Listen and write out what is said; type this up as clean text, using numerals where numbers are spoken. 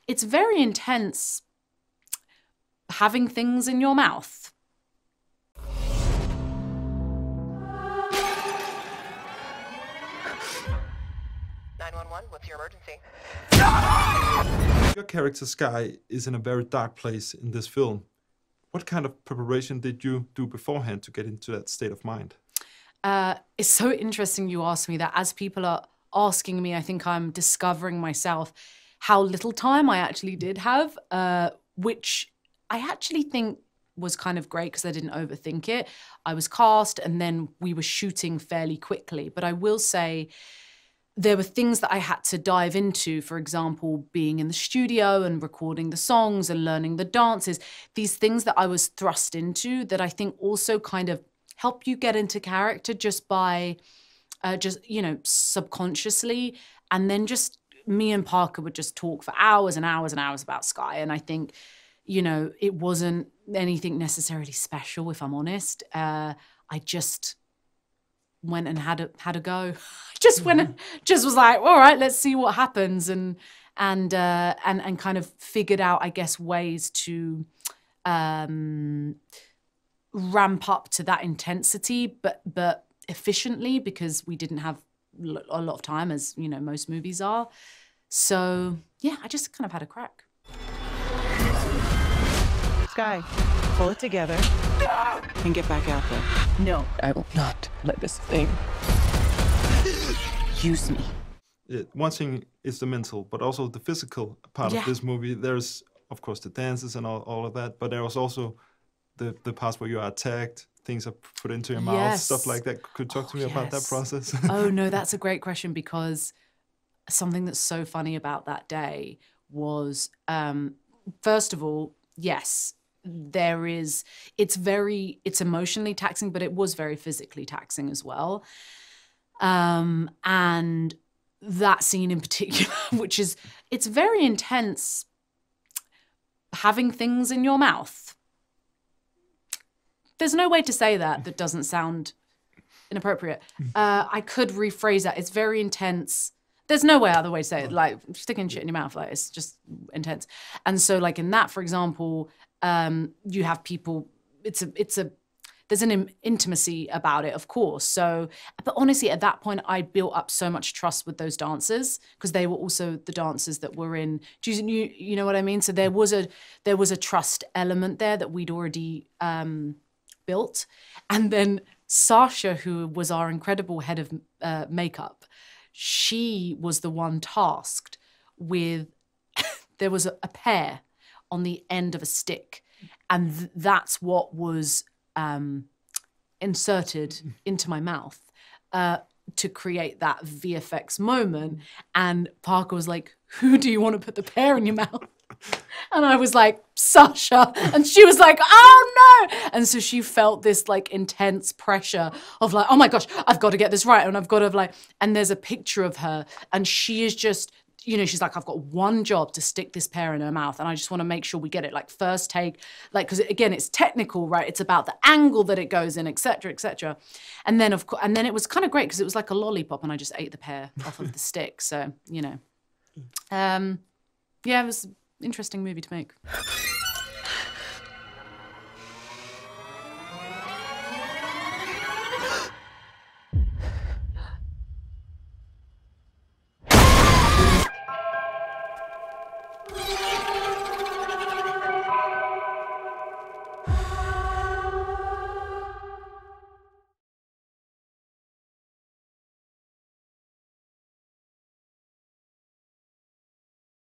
It's very intense having things in your mouth. 911, what's your emergency? Your character Skye is in a very dark place in this film. What kind of preparation did you do beforehand to get into that state of mind? It's so interesting you ask me that. As people are asking me, I think I'm discovering myself how little time I actually did have, which I actually think was kind of great because I didn't overthink it. I was cast and then we were shooting fairly quickly. But I will say there were things that I had to dive into, for example, being in the studio and recording the songs and learning the dances, these things that I was thrust into that I think also kind of help you get into character just by, you know, subconsciously. And then just me and Parker would just talk for hours and hours and hours about Skye. And I think, you know, it wasn't anything necessarily special, if I'm honest. I just went and had a go. Just went and just was like, all right, let's see what happens, and kind of figured out, I guess, ways to ramp up to that intensity, but efficiently, because we didn't have a lot of time, as you know, most movies are. So yeah, I just kind of had a crack. Skye, pull it together and get back out there. No, I will not let this thing use me. One thing is the mental, but also the physical part of this movie. There's, of course, the dances and all of that, but there was also the parts where you are attacked, things are put into your mouth, stuff like that. Could you talk to me about that process? Oh, no, that's a great question, because something that's so funny about that day was, first of all, yes, it's emotionally taxing, but it was very physically taxing as well. And that scene in particular, it's very intense having things in your mouth. There's no way to say that doesn't sound inappropriate. I could rephrase that. It's very intense. There's no way other way to say it. Like sticking shit in your mouth, like it's just intense. And so like in that, for example, you have people, there's an intimacy about it, of course. So, but honestly, at that point, I built up so much trust with those dancers because they were also the dancers that were in. Do you know what I mean? So there was a trust element there that we'd already built, and then Sasha, who was our incredible head of makeup, she was the one tasked with. There was a pear on the end of a stick, and that's what was inserted into my mouth to create that VFX moment. And Parker was like, who do you want to put the pear in your mouth? And I was like, Sasha. And she was like, oh no. And so she felt this like intense pressure of like, oh my gosh, I've got to get this right. And I've got to like, and there's a picture of her and she is just, you know, she's like, I've got one job to stick this pear in her mouth. And I just want to make sure we get it like first take, like, because again, it's technical, right? It's about the angle that it goes in, et cetera, et cetera. And then of course, and then it was kind of great because it was like a lollipop and I just ate the pear off of the stick. So, you know, yeah, it was an interesting movie to make.